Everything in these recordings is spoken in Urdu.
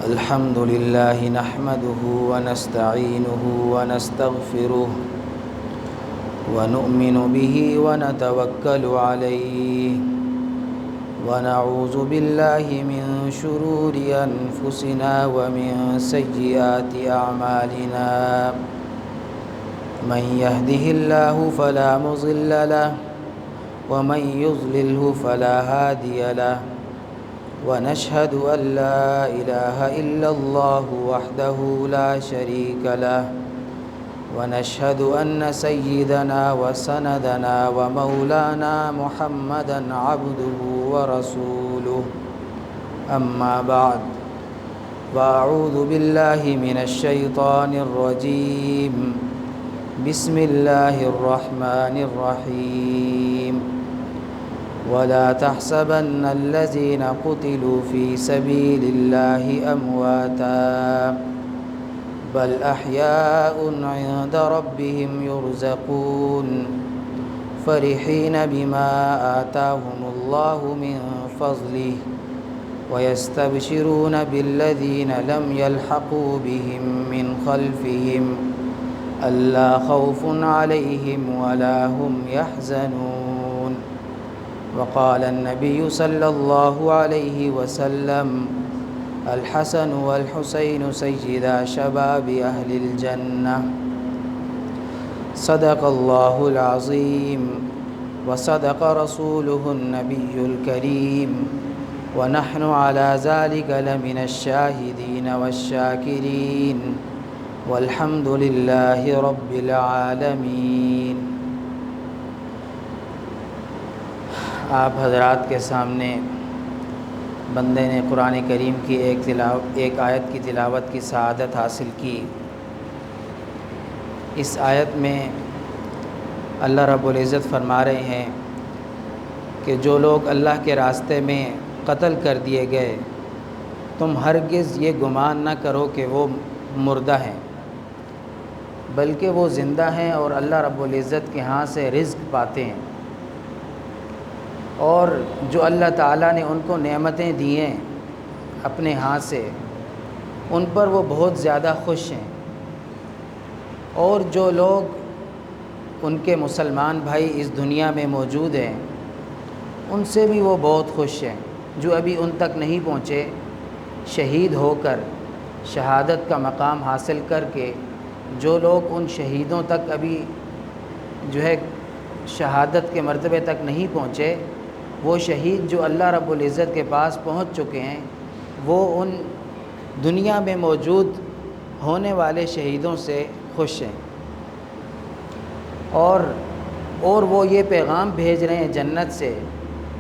الحمد لله نحمده ونستعينه ونستغفره ونؤمن به ونتوكل عليه ونعوذ بالله من شرور أنفسنا ومن سيئات أعمالنا من يهده الله فلا مضل له ومن يضلله فلا هادي له ونشهد أن لا إله إلا الله وحده لا شريك له ونشهد أن سيدنا وسندنا ومولانا محمدا عبده ورسوله أما بعد فأعوذ بالله من الشيطان الرجيم بسم الله الرحمن الرحيم ولا تحسبن الذين قتلوا في سبيل الله أمواتا بل أحياء عند ربهم يرزقون فرحين بما آتاهم الله من فضله ويستبشرون بالذين لم يلحقوا بهم من خلفهم ألا خوف عليهم ولا هم يحزنون وقال النبي صلى الله عليه وسلم الحسن والحسين سيدا شباب أهل الجنة صدق الله العظيم وصدق رسوله النبي الكريم ونحن على ذلك لمن الشاهدين والشاكرين والحمد لله رب العالمين۔ آپ حضرات کے سامنے بندے نے قرآن کریم کی ایک آیت کی تلاوت کی سعادت حاصل کی۔ اس آیت میں اللہ رب العزت فرما رہے ہیں کہ جو لوگ اللہ کے راستے میں قتل کر دیے گئے تم ہرگز یہ گمان نہ کرو کہ وہ مردہ ہیں، بلکہ وہ زندہ ہیں اور اللہ رب العزت کے ہاں سے رزق پاتے ہیں، اور جو اللہ تعالیٰ نے ان کو نعمتیں دی ہیں اپنے ہاں سے ان پر وہ بہت زیادہ خوش ہیں، اور جو لوگ ان کے مسلمان بھائی اس دنیا میں موجود ہیں ان سے بھی وہ بہت خوش ہیں، جو ابھی ان تک نہیں پہنچے، شہید ہو کر شہادت کا مقام حاصل کر کے جو لوگ ان شہیدوں تک ابھی جو ہے شہادت کے مرتبے تک نہیں پہنچے، وہ شہید جو اللہ رب العزت کے پاس پہنچ چکے ہیں وہ ان دنیا میں موجود ہونے والے شہیدوں سے خوش ہیں، اور وہ یہ پیغام بھیج رہے ہیں جنت سے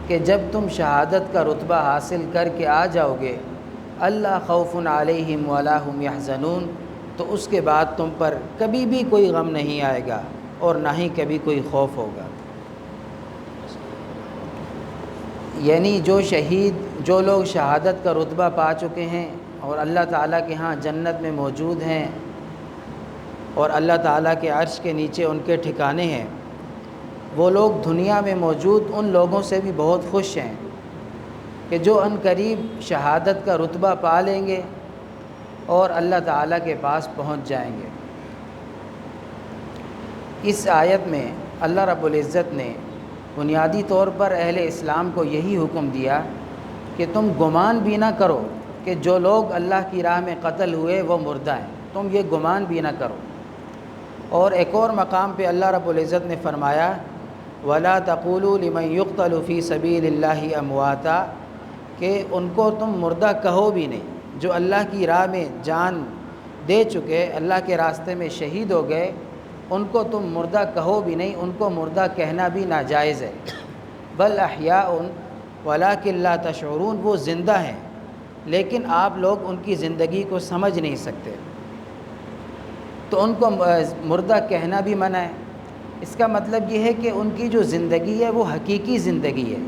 کہ جب تم شہادت کا رتبہ حاصل کر کے آ جاؤ گے اللہ خوف علیہم ولا هم یحزنون، تو اس کے بعد تم پر کبھی بھی کوئی غم نہیں آئے گا اور نہ ہی کبھی کوئی خوف ہوگا۔ یعنی جو لوگ شہادت کا رتبہ پا چکے ہیں اور اللہ تعالیٰ کے ہاں جنت میں موجود ہیں اور اللہ تعالیٰ کے عرش کے نیچے ان کے ٹھکانے ہیں، وہ لوگ دنیا میں موجود ان لوگوں سے بھی بہت خوش ہیں کہ جو ان قریب شہادت کا رتبہ پا لیں گے اور اللہ تعالیٰ کے پاس پہنچ جائیں گے۔ اس آیت میں اللہ رب العزت نے بنیادی طور پر اہل اسلام کو یہی حکم دیا کہ تم گمان بھی نہ کرو کہ جو لوگ اللہ کی راہ میں قتل ہوئے وہ مردہ ہیں، تم یہ گمان بھی نہ کرو۔ اور ایک اور مقام پہ اللہ رب العزت نے فرمایا وَلَا تَقُولُوا لِمَنْ يُقْتَلُ فِي سَبِيلِ اللَّهِ أَمْوَاتًا، کہ ان کو تم مردہ کہو بھی نہیں، جو اللہ کی راہ میں جان دے چکے، اللہ کے راستے میں شہید ہو گئے، ان کو تم مردہ کہو بھی نہیں، ان کو مردہ کہنا بھی ناجائز ہے۔ بل احیاء ولکن لا تشعرون، وہ زندہ ہیں لیکن آپ لوگ ان کی زندگی کو سمجھ نہیں سکتے، تو ان کو مردہ کہنا بھی منع ہے۔ اس کا مطلب یہ ہے کہ ان کی جو زندگی ہے وہ حقیقی زندگی ہے،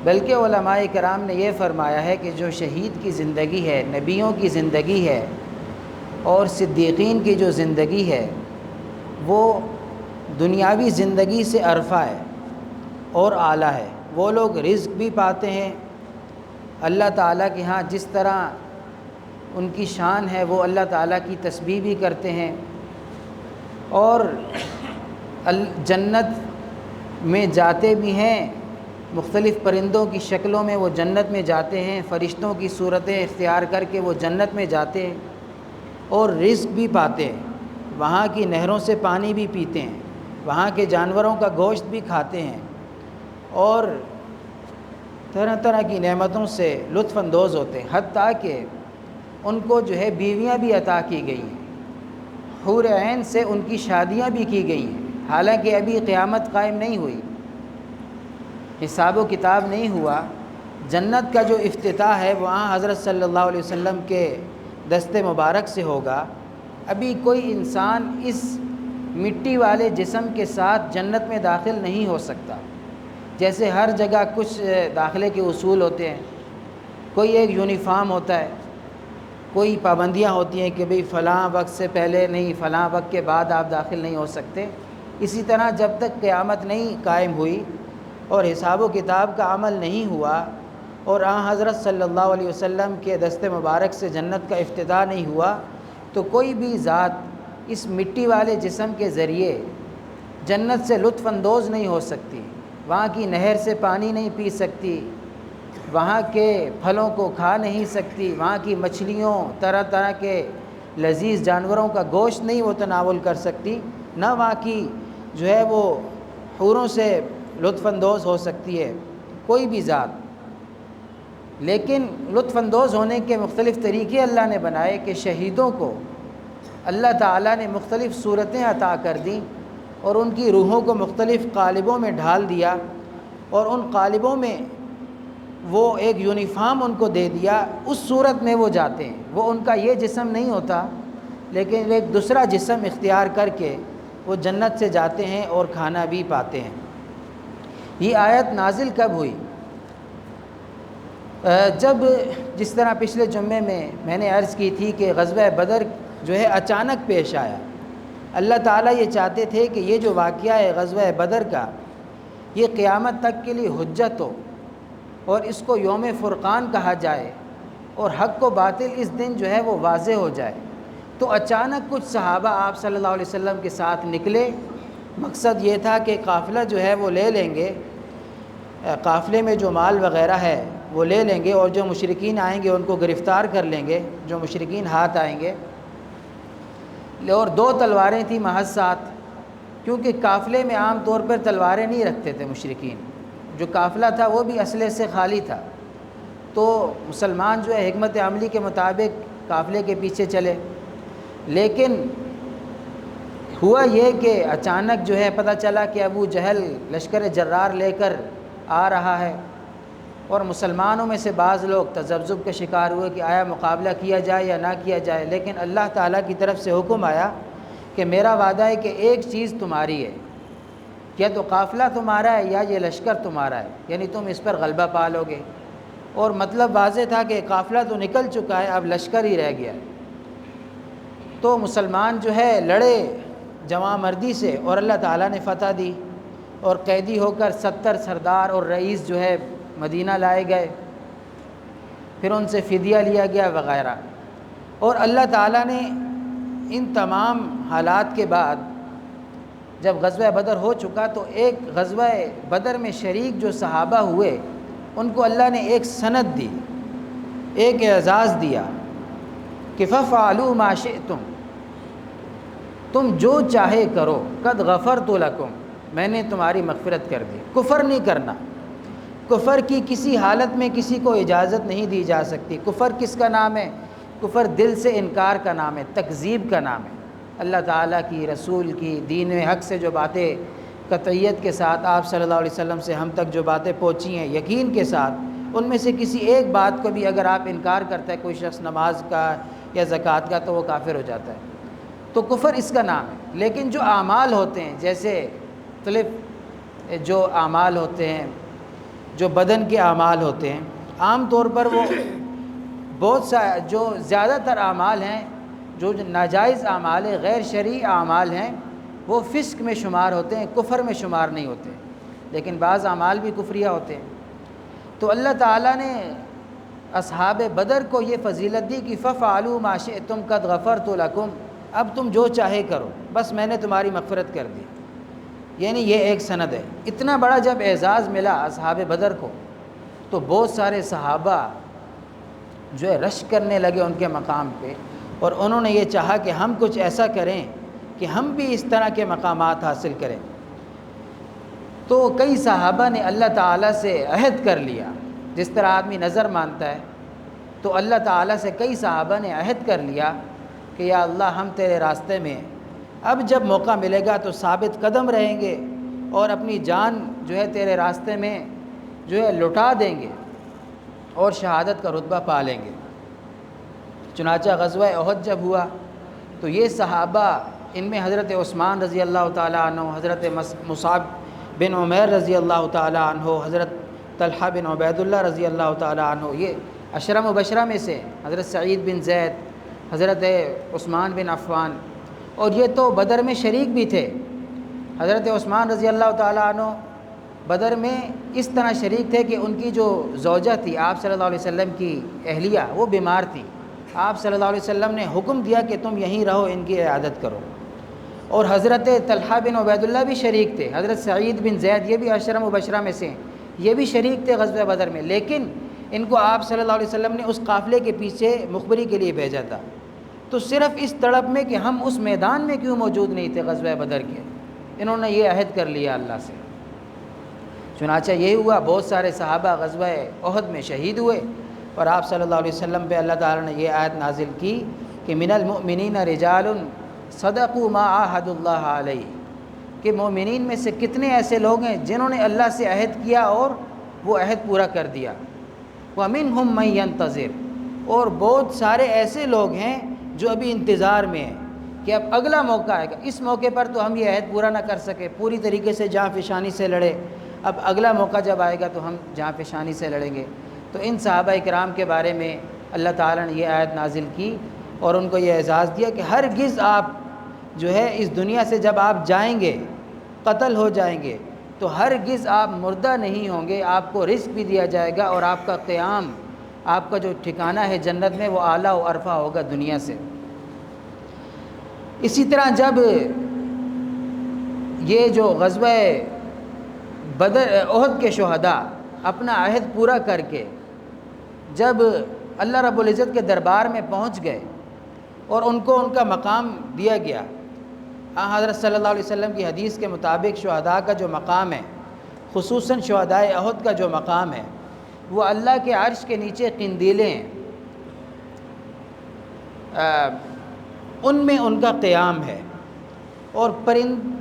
بلکہ علماء کرام نے یہ فرمایا ہے کہ جو شہید کی زندگی ہے، نبیوں کی زندگی ہے اور صدیقین کی جو زندگی ہے وہ دنیاوی زندگی سے عرفہ ہے اور اعلیٰ ہے۔ وہ لوگ رزق بھی پاتے ہیں اللہ تعالیٰ کے ہاں، جس طرح ان کی شان ہے وہ اللہ تعالیٰ کی تسبیح بھی کرتے ہیں، اور جنت میں جاتے بھی ہیں، مختلف پرندوں کی شکلوں میں وہ جنت میں جاتے ہیں، فرشتوں کی صورتیں اختیار کر کے وہ جنت میں جاتے ہیں اور رزق بھی پاتے ہیں، وہاں کی نہروں سے پانی بھی پیتے ہیں، وہاں کے جانوروں کا گوشت بھی کھاتے ہیں، اور طرح طرح کی نعمتوں سے لطف اندوز ہوتے ہیں، حتیٰ کہ ان کو جو ہے بیویاں بھی عطا کی گئی ہیں، حور عین سے ان کی شادیاں بھی کی گئی ہیں، حالانکہ ابھی قیامت قائم نہیں ہوئی، حساب و کتاب نہیں ہوا۔ جنت کا جو افتتاح ہے وہاں حضرت صلی اللہ علیہ وسلم کے دست مبارک سے ہوگا۔ ابھی کوئی انسان اس مٹی والے جسم کے ساتھ جنت میں داخل نہیں ہو سکتا۔ جیسے ہر جگہ کچھ داخلے کے اصول ہوتے ہیں، کوئی ایک یونیفارم ہوتا ہے، کوئی پابندیاں ہوتی ہیں کہ بھئی فلاں وقت سے پہلے نہیں، فلاں وقت کے بعد آپ داخل نہیں ہو سکتے۔ اسی طرح جب تک قیامت نہیں قائم ہوئی اور حساب و کتاب کا عمل نہیں ہوا اور حضرت صلی اللہ علیہ وسلم کے دست مبارک سے جنت کا افتتاح نہیں ہوا، تو کوئی بھی ذات اس مٹی والے جسم کے ذریعے جنت سے لطف اندوز نہیں ہو سکتی، وہاں کی نہر سے پانی نہیں پی سکتی، وہاں کے پھلوں کو کھا نہیں سکتی، وہاں کی مچھلیوں، طرح طرح کے لذیذ جانوروں کا گوشت نہیں وہ تناول کر سکتی، نہ وہاں کی جو ہے وہ حوروں سے لطف اندوز ہو سکتی ہے کوئی بھی ذات۔ لیکن لطف اندوز ہونے کے مختلف طریقے اللہ نے بنائے کہ شہیدوں کو اللہ تعالیٰ نے مختلف صورتیں عطا کر دیں اور ان کی روحوں کو مختلف قالبوں میں ڈھال دیا، اور ان قالبوں میں وہ ایک یونیفارم ان کو دے دیا، اس صورت میں وہ جاتے ہیں۔ وہ ان کا یہ جسم نہیں ہوتا، لیکن ایک دوسرا جسم اختیار کر کے وہ جنت سے جاتے ہیں اور کھانا بھی پاتے ہیں۔ یہ آیت نازل کب ہوئی؟ جب جس طرح پچھلے جمعے میں نے عرض کی تھی کہ غزوہ بدر جو ہے اچانک پیش آیا۔ اللہ تعالیٰ یہ چاہتے تھے کہ یہ جو واقعہ ہے غزوہ بدر کا، یہ قیامت تک کے لیے حجت ہو اور اس کو یوم فرقان کہا جائے، اور حق و باطل اس دن جو ہے وہ واضح ہو جائے۔ تو اچانک کچھ صحابہ آپ صلی اللہ علیہ وسلم کے ساتھ نکلے، مقصد یہ تھا کہ قافلہ جو ہے وہ لے لیں گے، قافلے میں جو مال وغیرہ ہے وہ لے لیں گے، اور جو مشرکین آئیں گے ان کو گرفتار کر لیں گے، جو مشرکین ہاتھ آئیں گے۔ اور 2 تلواریں تھیں محض ساتھ، کیونکہ قافلے میں عام طور پر تلواریں نہیں رکھتے تھے مشرکین، جو قافلہ تھا وہ بھی اسلحے سے خالی تھا، تو مسلمان جو ہے حکمت عملی کے مطابق قافلے کے پیچھے چلے۔ لیکن ہوا یہ کہ اچانک جو ہے پتہ چلا کہ ابو جہل لشکر جرار لے کر آ رہا ہے، اور مسلمانوں میں سے بعض لوگ تذبذب کا شکار ہوئے کہ آیا مقابلہ کیا جائے یا نہ کیا جائے۔ لیکن اللہ تعالیٰ کی طرف سے حکم آیا کہ میرا وعدہ ہے کہ ایک چیز تمہاری ہے، یا تو قافلہ تمہارا ہے یا یہ لشکر تمہارا ہے، یعنی تم اس پر غلبہ پالو گے۔ اور مطلب واضح تھا کہ قافلہ تو نکل چکا ہے، اب لشکر ہی رہ گیا ہے۔ تو مسلمان جو ہے لڑے جواں مردی سے، اور اللہ تعالیٰ نے فتح دی، اور قیدی ہو کر 70 سردار اور رئیس جو ہے مدینہ لائے گئے، پھر ان سے فدیہ لیا گیا وغیرہ۔ اور اللہ تعالیٰ نے ان تمام حالات کے بعد جب غزوہ بدر ہو چکا تو ایک غزوہ بدر میں شریک جو صحابہ ہوئے ان کو اللہ نے ایک سند دی، ایک اعزاز دیا کہ فَفْعَلُوا مَا شِئْتُمْ، تم جو چاہے کرو، قد غفرت لکم، میں نے تمہاری مغفرت کر دی۔ کفر نہیں کرنا، کفر کی کسی حالت میں کسی کو اجازت نہیں دی جا سکتی۔ کفر کس کا نام ہے؟ کفر دل سے انکار کا نام ہے، تکذیب کا نام ہے۔ اللہ تعالیٰ کی، رسول کی، دین حق سے جو باتیں قطعیت کے ساتھ آپ صلی اللہ علیہ وسلم سے ہم تک جو باتیں پہنچی ہیں یقین کے ساتھ، ان میں سے کسی ایک بات کو بھی اگر آپ انکار کرتا ہے کوئی شخص نماز کا یا زکوٰۃ کا، تو وہ کافر ہو جاتا ہے۔ تو کفر اس کا نام ہے۔ لیکن جو اعمال ہوتے ہیں، جیسے مختلف جو اعمال ہوتے ہیں، جو بدن کے اعمال ہوتے ہیں، عام طور پر وہ بہت سا جو زیادہ تر اعمال ہیں جو ناجائز اعمال ہیں، غیر شرعی اعمال ہیں، وہ فسق میں شمار ہوتے ہیں، کفر میں شمار نہیں ہوتے، لیکن بعض اعمال بھی کفریہ ہوتے ہیں۔ تو اللہ تعالیٰ نے اصحاب بدر کو یہ فضیلت دی کہ فَفْعَلُوا مَا شِئْتُمْ قَدْ غَفَرْتُ لَكُمْ، اب تم جو چاہے کرو، بس میں نے تمہاری مغفرت کر دی۔ یعنی یہ ایک سند ہے۔ اتنا بڑا جب اعزاز ملا اصحاب بدر کو، تو بہت سارے صحابہ جو ہے رش کرنے لگے ان کے مقام پہ، اور انہوں نے یہ چاہا کہ ہم کچھ ایسا کریں کہ ہم بھی اس طرح کے مقامات حاصل کریں۔ تو کئی صحابہ نے اللہ تعالیٰ سے عہد کر لیا، جس طرح آدمی نظر مانتا ہے، تو اللہ تعالیٰ سے کئی صحابہ نے عہد کر لیا کہ یا اللہ ہم تیرے راستے میں اب جب موقع ملے گا تو ثابت قدم رہیں گے، اور اپنی جان جو ہے تیرے راستے میں جو ہے لٹا دیں گے، اور شہادت کا رتبہ پا لیں گے۔ چنانچہ غزوہ احد جب ہوا تو یہ صحابہ، ان میں حضرت عثمان رضی اللہ تعالیٰ عنہ، حضرت مصعب بن عمیر رضی اللہ تعالیٰ عنہ، حضرت طلحہ بن عبید اللہ رضی اللہ تعالیٰ عنہ، یہ عشرہ مبشرہ میں سے حضرت سعید بن زید، حضرت عثمان بن عفان، اور یہ تو بدر میں شریک بھی تھے۔ حضرت عثمان رضی اللہ تعالیٰ عنہ بدر میں اس طرح شریک تھے کہ ان کی جو زوجہ تھی آپ صلی اللہ علیہ وسلم کی اہلیہ، وہ بیمار تھی۔ آپ صلی اللہ علیہ وسلم نے حکم دیا کہ تم یہیں رہو، ان کی عیادت کرو۔ اور حضرت طلحہ بن عبید اللہ بھی شریک تھے، حضرت سعید بن زید، یہ بھی عشرہ مبشرہ میں سے، یہ بھی شریک تھے غزوہ بدر میں، لیکن ان کو آپ صلی اللہ علیہ وسلم نے اس قافلے کے پیچھے مخبری کے لیے بھیجا تھا۔ تو صرف اس تڑپ میں کہ ہم اس میدان میں کیوں موجود نہیں تھے غزوہ بدر کے، انہوں نے یہ عہد کر لیا اللہ سے۔ چنانچہ یہی ہوا، بہت سارے صحابہ غزوہ احد میں شہید ہوئے، اور آپ صلی اللہ علیہ وسلم پہ اللہ تعالیٰ نے یہ آیت نازل کی کہ من المؤمنین رجال صدقوا ما عاہدوا اللہ علیہ، کہ مومنین میں سے کتنے ایسے لوگ ہیں جنہوں نے اللہ سے عہد کیا اور وہ عہد پورا کر دیا۔ وَمِنْهُمْ مَن يَنْتَظِرُ، اور بہت سارے ایسے لوگ ہیں جو ابھی انتظار میں ہیں کہ اب اگلا موقع آئے گا، اس موقع پر تو ہم یہ عہد پورا نہ کر سکے، پوری طریقے سے جاں فشانی سے لڑے، اب اگلا موقع جب آئے گا تو ہم جاں فشانی سے لڑیں گے۔ تو ان صحابہ کرام کے بارے میں اللہ تعالیٰ نے یہ آیت نازل کی اور ان کو یہ اعزاز دیا کہ ہرگز آپ جو ہے اس دنیا سے جب آپ جائیں گے، قتل ہو جائیں گے، تو ہرگز آپ مردہ نہیں ہوں گے، آپ کو رزق بھی دیا جائے گا، اور آپ کا قیام، آپ کا جو ٹھکانہ ہے جنت میں، وہ اعلیٰ و ارفع ہوگا دنیا سے۔ اسی طرح جب یہ جو غزوہ بدر احد کے شہداء اپنا عہد پورا کر کے جب اللہ رب العزت کے دربار میں پہنچ گئے اور ان کو ان کا مقام دیا گیا، حضرت صلی اللہ علیہ وسلم کی حدیث کے مطابق شہداء کا جو مقام ہے، خصوصاً شہداء احد کا جو مقام ہے، وہ اللہ کے عرش کے نیچے قندیلیں ہیں، ان میں ان کا قیام ہے، اور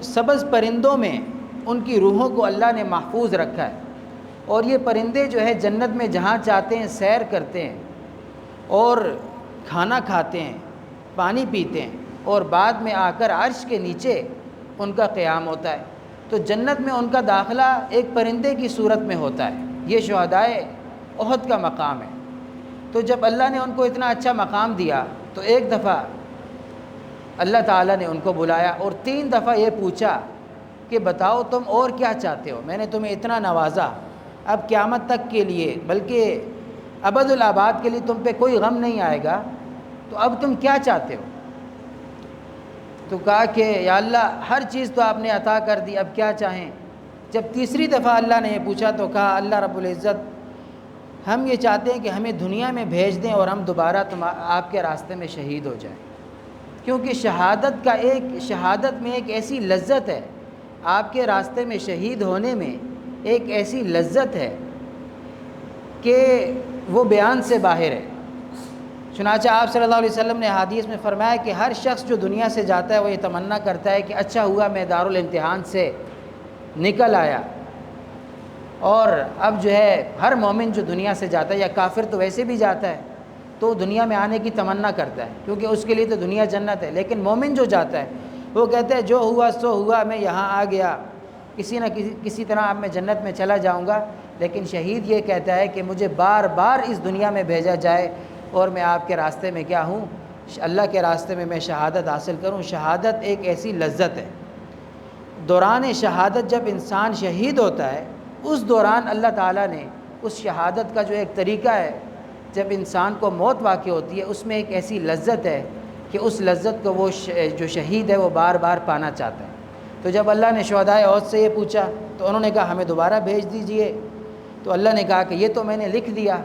سبز پرندوں میں ان کی روحوں کو اللہ نے محفوظ رکھا ہے، اور یہ پرندے جو ہے جنت میں جہاں چاہتے ہیں سیر کرتے ہیں، اور کھانا کھاتے ہیں، پانی پیتے ہیں، اور بعد میں آ کر عرش کے نیچے ان کا قیام ہوتا ہے۔ تو جنت میں ان کا داخلہ ایک پرندے کی صورت میں ہوتا ہے۔ یہ شہداء احد کا مقام ہے۔ تو جب اللہ نے ان کو اتنا اچھا مقام دیا تو ایک دفعہ اللہ تعالیٰ نے ان کو بلایا اور 3 دفعہ یہ پوچھا کہ بتاؤ تم اور کیا چاہتے ہو، میں نے تمہیں اتنا نوازا، اب قیامت تک کے لیے بلکہ ابد الآباد کے لیے تم پہ کوئی غم نہیں آئے گا، تو اب تم کیا چاہتے ہو؟ تو کہا کہ یا اللہ ہر چیز تو آپ نے عطا کر دی، اب کیا چاہیں؟ جب تیسری دفعہ اللہ نے یہ پوچھا تو کہا اللہ رب العزت ہم یہ چاہتے ہیں کہ ہمیں دنیا میں بھیج دیں اور ہم دوبارہ آپ کے راستے میں شہید ہو جائیں، کیونکہ شہادت میں ایک ایسی لذت ہے، آپ کے راستے میں شہید ہونے میں ایک ایسی لذت ہے کہ وہ بیان سے باہر ہے۔ چنانچہ آپ صلی اللہ علیہ وسلم نے حدیث میں فرمایا کہ ہر شخص جو دنیا سے جاتا ہے وہ یہ تمنا کرتا ہے کہ اچھا ہوا میں دارالامتحان سے نکل آیا، اور اب جو ہے ہر مومن جو دنیا سے جاتا ہے، یا کافر تو ویسے بھی جاتا ہے تو دنیا میں آنے کی تمنا کرتا ہے کیونکہ اس کے لیے تو دنیا جنت ہے، لیکن مومن جو جاتا ہے وہ کہتا ہے جو ہوا سو ہوا، میں یہاں آ گیا، کسی نہ کسی طرح اب میں جنت میں چلا جاؤں گا۔ لیکن شہید یہ کہتا ہے کہ مجھے بار بار اس دنیا میں بھیجا جائے اور میں آپ کے راستے میں کیا ہوں، اللہ کے راستے میں میں شہادت حاصل کروں۔ شہادت ایک ایسی لذت ہے دوران شہادت جب انسان شہید ہوتا ہے، اس دوران اللہ تعالیٰ نے اس شہادت کا جو ایک طریقہ ہے، جب انسان کو موت واقع ہوتی ہے اس میں ایک ایسی لذت ہے کہ اس لذت کو وہ جو شہید ہے وہ بار بار پانا چاہتا ہے۔ تو جب اللہ نے شہدائے احد سے یہ پوچھا تو انہوں نے کہا ہمیں دوبارہ بھیج دیجئے، تو اللہ نے کہا کہ یہ تو میں نے لکھ دیا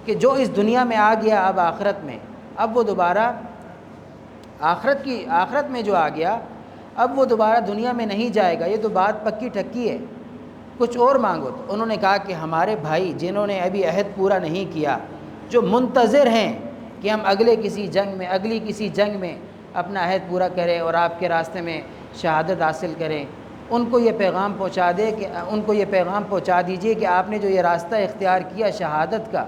کہ جو اس دنیا میں آ گیا اب آخرت میں، اب وہ دوبارہ آخرت میں جو آ گیا اب وہ دوبارہ دنیا میں نہیں جائے گا، یہ تو بات پکی ٹھکی ہے، کچھ اور مانگو۔ تو انہوں نے کہا کہ ہمارے بھائی جنہوں نے ابھی عہد پورا نہیں کیا، جو منتظر ہیں کہ ہم اگلی کسی جنگ میں اپنا عہد پورا کریں اور آپ کے راستے میں شہادت حاصل کریں، ان کو یہ پیغام پہنچا دیجئے کہ آپ نے جو یہ راستہ اختیار کیا شہادت کا،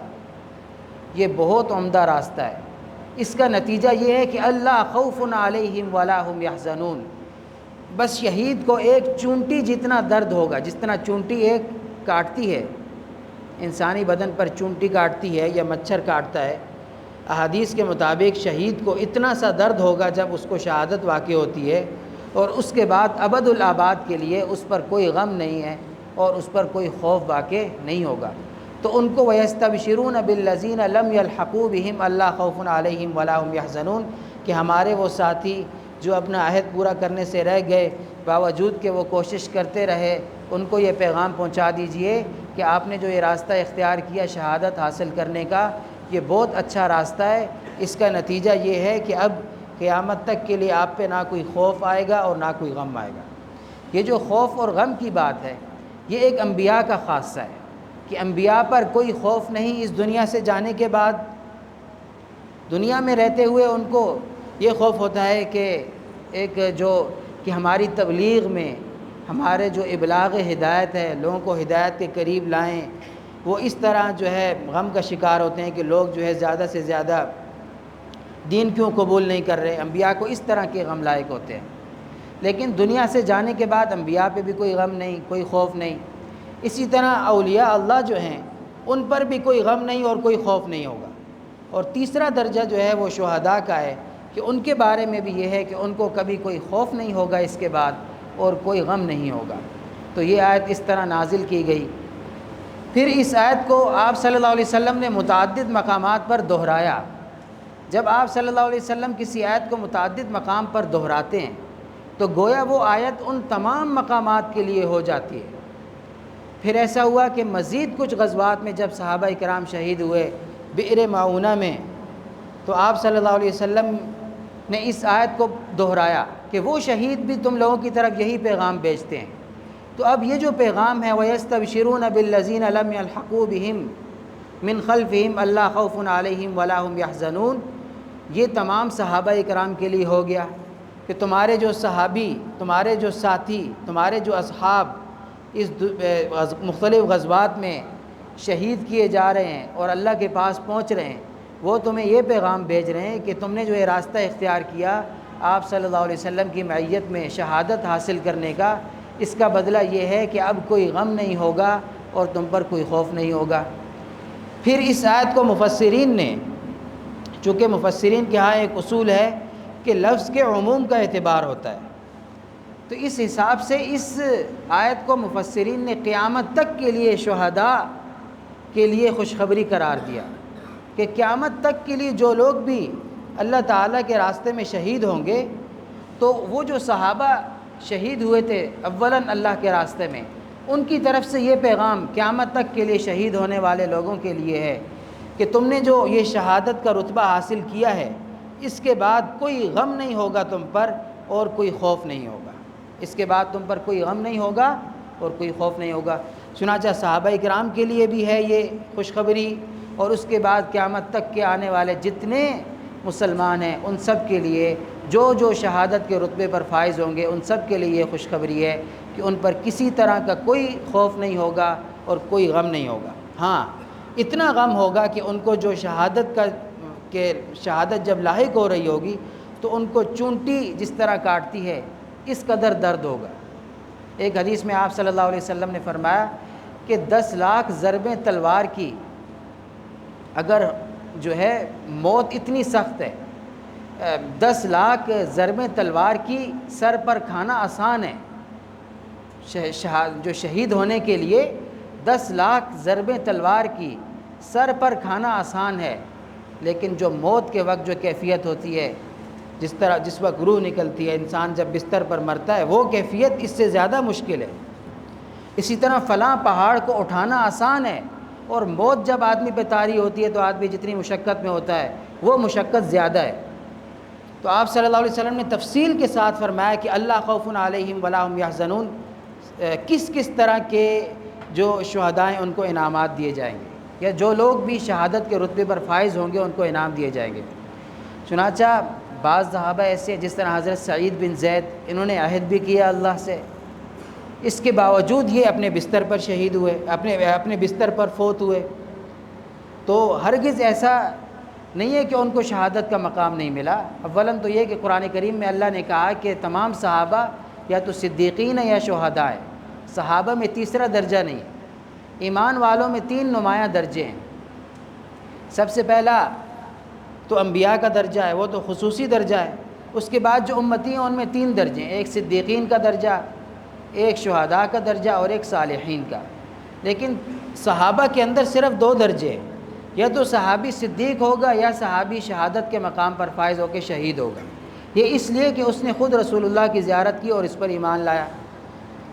یہ بہت عمدہ راستہ ہے۔ اس کا نتیجہ یہ ہے کہ اللہ خوف علیہم ولا هم یحزنون، بس شہید کو ایک چونٹی جتنا درد ہوگا، جس طرح چونٹی ایک کاٹتی ہے، انسانی بدن پر چونٹی کاٹتی ہے یا مچھر کاٹتا ہے، احادیث کے مطابق شہید کو اتنا سا درد ہوگا جب اس کو شہادت واقع ہوتی ہے، اور اس کے بعد ابد الآباد کے لیے اس پر کوئی غم نہیں ہے اور اس پر کوئی خوف واقع نہیں ہوگا۔ تو ان کو وَيَسْتَبْشِرُونَ بِالَّذِينَ لَمْ يَلْحَقُوا بِهِمْ أَلَّا خَوْفٌ عَلَيْهِمْ وَلَا هُمْ يَحْزَنُونَ، کہ ہمارے وہ ساتھی جو اپنا عہد پورا کرنے سے رہ گئے، باوجود کہ وہ کوشش کرتے رہے، ان کو یہ پیغام پہنچا دیجئے کہ آپ نے جو یہ راستہ اختیار کیا شہادت حاصل کرنے کا، یہ بہت اچھا راستہ ہے، اس کا نتیجہ یہ ہے کہ اب قیامت تک کے لیے آپ پہ نہ کوئی خوف آئے گا اور نہ کوئی غم آئے گا۔ یہ جو خوف اور غم کی بات ہے یہ ایک انبیاء کا خاصہ ہے کہ انبیاء پر کوئی خوف نہیں اس دنیا سے جانے کے بعد۔ دنیا میں رہتے ہوئے ان کو یہ خوف ہوتا ہے کہ ہماری تبلیغ میں ہمارے جو ابلاغ ہدایت ہے، لوگوں کو ہدایت کے قریب لائیں، وہ اس طرح جو ہے غم کا شکار ہوتے ہیں کہ لوگ جو ہے زیادہ سے زیادہ دین کیوں قبول نہیں کر رہے۔ انبیاء کو اس طرح کے غم لائق ہوتے ہیں، لیکن دنیا سے جانے کے بعد انبیاء پہ بھی کوئی غم نہیں، کوئی خوف نہیں۔ اسی طرح اولیاء اللہ جو ہیں ان پر بھی کوئی غم نہیں اور کوئی خوف نہیں ہوگا۔ اور تیسرا درجہ جو ہے وہ شہداء کا ہے کہ ان کے بارے میں بھی یہ ہے کہ ان کو کبھی کوئی خوف نہیں ہوگا اس کے بعد اور کوئی غم نہیں ہوگا۔ تو یہ آیت اس طرح نازل کی گئی۔ پھر اس آیت کو آپ صلی اللہ علیہ وسلم نے متعدد مقامات پر دہرایا۔ جب آپ صلی اللہ علیہ وسلم کسی آیت کو متعدد مقام پر دہراتے ہیں تو گویا وہ آیت ان تمام مقامات کے لیے ہو جاتی ہے۔ پھر ایسا ہوا کہ مزید کچھ غزوات میں جب صحابہ کرام شہید ہوئے بئر معونہ میں، تو آپ صلی اللہ علیہ وسلم نے اس آیت کو دہرایا کہ وہ شہید بھی تم لوگوں کی طرف یہی پیغام بھیجتے ہیں۔ تو اب یہ جو پیغام ہے وَيَسْتَبْشِرُونَ بِالَّذِينَ لَمْ يَلْحَقُوا بِهِمْ مِنْ خَلْفِهِمْ أَلَّا خَوْفٌ عَلَيْهِمْ وَلَا هُمْ يَحْزَنُونَ، یہ تمام صحابہ کرام کے لیے ہو گیا کہ تمہارے جو صحابی، تمہارے جو ساتھی، تمہارے جو اصحاب اس مختلف غزوات میں شہید کیے جا رہے ہیں اور اللہ کے پاس پہنچ رہے ہیں، وہ تمہیں یہ پیغام بھیج رہے ہیں کہ تم نے جو یہ راستہ اختیار کیا آپ صلی اللہ علیہ وسلم کی معیت میں شہادت حاصل کرنے کا، اس کا بدلہ یہ ہے کہ اب کوئی غم نہیں ہوگا اور تم پر کوئی خوف نہیں ہوگا۔ پھر اس آیت کو مفسرین نے، چونکہ مفسرین کے ہاں ایک اصول ہے کہ لفظ کے عموم کا اعتبار ہوتا ہے، تو اس حساب سے اس آیت کو مفسرین نے قیامت تک کے لیے شہداء کے لیے خوشخبری قرار دیا کہ قیامت تک کے لیے جو لوگ بھی اللہ تعالیٰ کے راستے میں شہید ہوں گے، تو وہ جو صحابہ شہید ہوئے تھے اولاً اللہ کے راستے میں، ان کی طرف سے یہ پیغام قیامت تک کے لیے شہید ہونے والے لوگوں کے لیے ہے کہ تم نے جو یہ شہادت کا رتبہ حاصل کیا ہے اس کے بعد کوئی غم نہیں ہوگا تم پر اور کوئی خوف نہیں ہوگا، اس کے بعد تم پر کوئی غم نہیں ہوگا اور کوئی خوف نہیں ہوگا۔ چنانچہ صحابہ کرام کے لیے بھی ہے یہ خوشخبری، اور اس کے بعد قیامت تک کے آنے والے جتنے مسلمان ہیں ان سب کے لیے جو جو شہادت کے رتبے پر فائز ہوں گے ان سب کے لیے یہ خوشخبری ہے کہ ان پر کسی طرح کا کوئی خوف نہیں ہوگا اور کوئی غم نہیں ہوگا۔ ہاں اتنا غم ہوگا کہ ان کو جو شہادت جب لاحق ہو رہی ہوگی تو ان کو چونٹی جس طرح کاٹتی ہے اس قدر درد ہوگا۔ ایک حدیث میں آپ صلی اللہ علیہ وسلم نے فرمایا کہ 10 لاکھ ضربیں تلوار کی، اگر جو ہے موت اتنی سخت ہے، 10 لاکھ ضربیں تلوار کی سر پر کھانا آسان ہے، جو شہید ہونے کے لیے 10 لاکھ ضربیں تلوار کی سر پر کھانا آسان ہے، لیکن جو موت کے وقت جو کیفیت ہوتی ہے، جس وقت روح نکلتی ہے، انسان جب بستر پر مرتا ہے، وہ کیفیت اس سے زیادہ مشکل ہے۔ اسی طرح فلاں پہاڑ کو اٹھانا آسان ہے، اور موت جب آدمی پہ طاری ہوتی ہے تو آدمی جتنی مشقت میں ہوتا ہے وہ مشقت زیادہ ہے۔ تو آپ صلی اللہ علیہ وسلم نے تفصیل کے ساتھ فرمایا کہ اللہ خوف علیہم ولا هم یحزنون، کس کس طرح کے جو شہداء ہیں ان کو انعامات دیے جائیں گے، یا جو لوگ بھی شہادت کے رتبے پر فائز ہوں گے ان کو انعام دیے جائیں گے۔ چنانچہ بعض صحابہ ایسے ہیں جس طرح حضرت سعید بن زید، انہوں نے عہد بھی کیا اللہ سے، اس کے باوجود یہ اپنے بستر پر شہید ہوئے، اپنے بستر پر فوت ہوئے۔ تو ہرگز ایسا نہیں ہے کہ ان کو شہادت کا مقام نہیں ملا۔ اولاً تو یہ کہ قرآن کریم میں اللہ نے کہا کہ تمام صحابہ یا تو صدیقین یا شہداء ہیں، صحابہ میں تیسرا درجہ نہیں ہے۔ ایمان والوں میں 3 نمایاں درجے ہیں۔ سب سے پہلا تو انبیاء کا درجہ ہے، وہ تو خصوصی درجہ ہے۔ اس کے بعد جو امتی ہیں ان میں 3 درجے ہیں، ایک صدیقین کا درجہ، ایک شہداء کا درجہ اور ایک صالحین کا۔ لیکن صحابہ کے اندر صرف 2 درجے ہیں، یا تو صحابی صدیق ہوگا یا صحابی شہادت کے مقام پر فائز ہو کے شہید ہوگا۔ یہ اس لیے کہ اس نے خود رسول اللہ کی زیارت کی اور اس پر ایمان لایا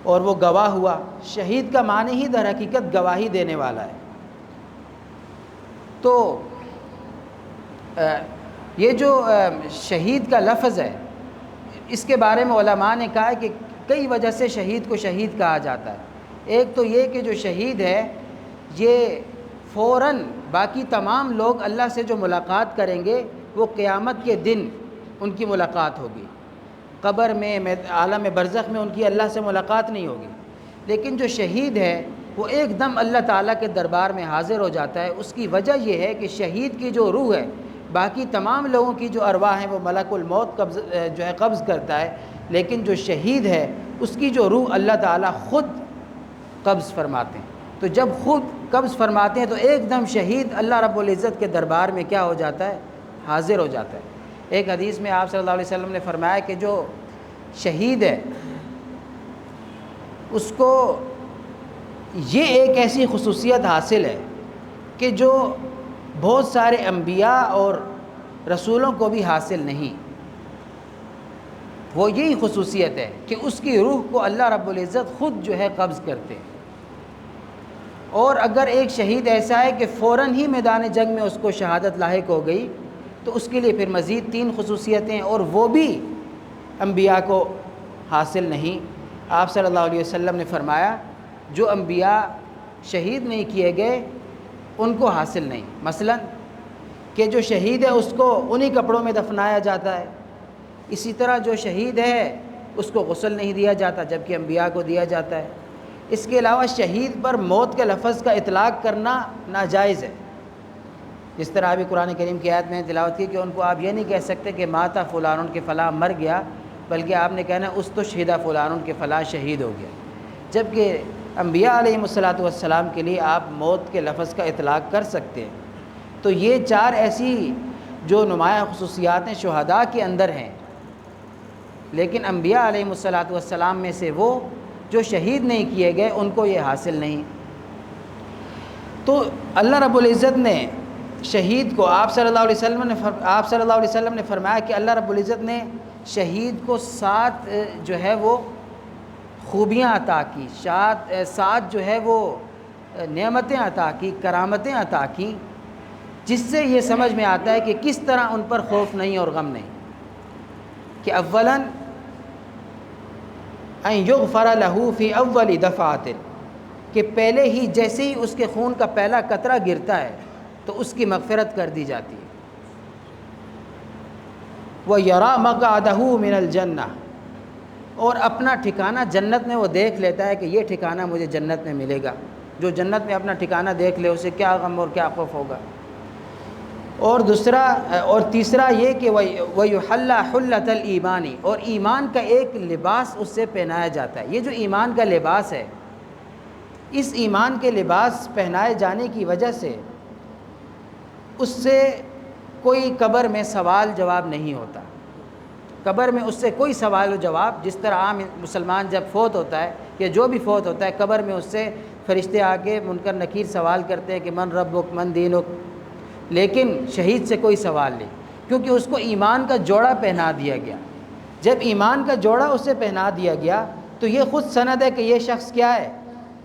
اور وہ گواہ ہوا۔ شہید کا معنی ہی در حقیقت گواہی دینے والا ہے۔ تو یہ جو شہید کا لفظ ہے، اس کے بارے میں علماء نے کہا ہے کہ کئی وجہ سے شہید کو شہید کہا جاتا ہے۔ ایک تو یہ کہ جو شہید ہے یہ فوراً باقی تمام لوگ اللہ سے جو ملاقات کریں گے وہ قیامت کے دن ان کی ملاقات ہوگی، قبر میں عالم برزخ میں ان کی اللہ سے ملاقات نہیں ہوگی۔ لیکن جو شہید ہے وہ ایک دم اللہ تعالیٰ کے دربار میں حاضر ہو جاتا ہے۔ اس کی وجہ یہ ہے کہ شہید کی جو روح ہے، باقی تمام لوگوں کی جو ارواح ہیں وہ ملک الموت قبض کرتا ہے، لیکن جو شہید ہے اس کی جو روح اللہ تعالیٰ خود قبض فرماتے ہیں۔ تو جب خود قبض فرماتے ہیں تو ایک دم شہید اللہ رب العزت کے دربار میں کیا ہو جاتا ہے؟ حاضر ہو جاتا ہے۔ ایک حدیث میں آپ صلی اللہ علیہ وسلم نے فرمایا کہ جو شہید ہے اس کو یہ ایک ایسی خصوصیت حاصل ہے کہ جو بہت سارے انبیاء اور رسولوں کو بھی حاصل نہیں۔ وہ یہی خصوصیت ہے کہ اس کی روح کو اللہ رب العزت خود جو ہے قبض کرتے ہیں۔ اور اگر ایک شہید ایسا ہے کہ فوراً ہی میدان جنگ میں اس کو شہادت لاحق ہو گئی تو اس کے لیے پھر مزید 3 خصوصیتیں، اور وہ بھی انبیاء کو حاصل نہیں۔ آپ صلی اللہ علیہ وسلم نے فرمایا جو انبیاء شہید نہیں کیے گئے ان کو حاصل نہیں۔ مثلا کہ جو شہید ہے اس کو انہی کپڑوں میں دفنایا جاتا ہے، اسی طرح جو شہید ہے اس کو غسل نہیں دیا جاتا جبکہ انبیاء کو دیا جاتا ہے۔ اس کے علاوہ شہید پر موت کے لفظ کا اطلاق کرنا ناجائز ہے۔ جس طرح ابھی قرآن کریم کی آیت میں تلاوت کی کہ ان کو آپ یہ نہیں کہہ سکتے کہ ماتا فلان کے فلاں مر گیا، بلکہ آپ نے کہنا استشہد فلان کے فلاں شہید ہو گیا، جبکہ انبیاء علیہم الصلاۃ والسلام کے لیے آپ موت کے لفظ کا اطلاق کر سکتے ہیں۔ تو یہ 4 ایسی جو نمایاں خصوصیات ہیں شہداء کے اندر ہیں، لیکن انبیاء علیہم الصلاۃ والسلام میں سے وہ جو شہید نہیں کیے گئے ان کو یہ حاصل نہیں۔ تو اللہ رب العزت نے شہید کو آپ صلی اللہ علیہ وسلم نے فرمایا کہ اللہ رب العزت نے شہید کو 7 جو ہے وہ خوبیاں عطا کی، 7 جو ہے وہ نعمتیں عطا کی، کرامتیں عطا کی، جس سے یہ سمجھ میں آتا ہے کہ کس طرح ان پر خوف نہیں اور غم نہیں۔ کہ اولاً ان یغفر له فی اول دفعۃ، کہ پہلے ہی جیسے ہی اس کے خون کا پہلا قطرہ گرتا ہے تو اس کی مغفرت کر دی جاتی ہے۔ وَيَرَى مَقْعَدَهُ مِنَ الْجَنَّةِ، اور اپنا ٹھکانہ جنت میں وہ دیکھ لیتا ہے کہ یہ ٹھکانہ مجھے جنت میں ملے گا۔ جو جنت میں اپنا ٹھکانہ دیکھ لے اسے کیا غم اور کیا خوف ہوگا۔ اور تیسرا یہ کہ وَيُحَلَّ حُلَّةَ الْإِيمَانِ، اور ایمان کا ایک لباس اس سے پہنایا جاتا ہے۔ یہ جو ایمان کا لباس ہے، اس ایمان کے لباس پہنائے جانے کی وجہ سے اس سے کوئی قبر میں سوال جواب نہیں ہوتا۔ قبر میں اس سے کوئی سوال و جواب، جس طرح عام مسلمان جب فوت ہوتا ہے یا جو بھی فوت ہوتا ہے قبر میں اس سے فرشتے آ کے منکر نکیر سوال کرتے ہیں کہ من ربک من دینک، لیکن شہید سے کوئی سوال نہیں، کیونکہ اس کو ایمان کا جوڑا پہنا دیا گیا۔ جب ایمان کا جوڑا اسے پہنا دیا گیا تو یہ خود سند ہے کہ یہ شخص کیا ہے،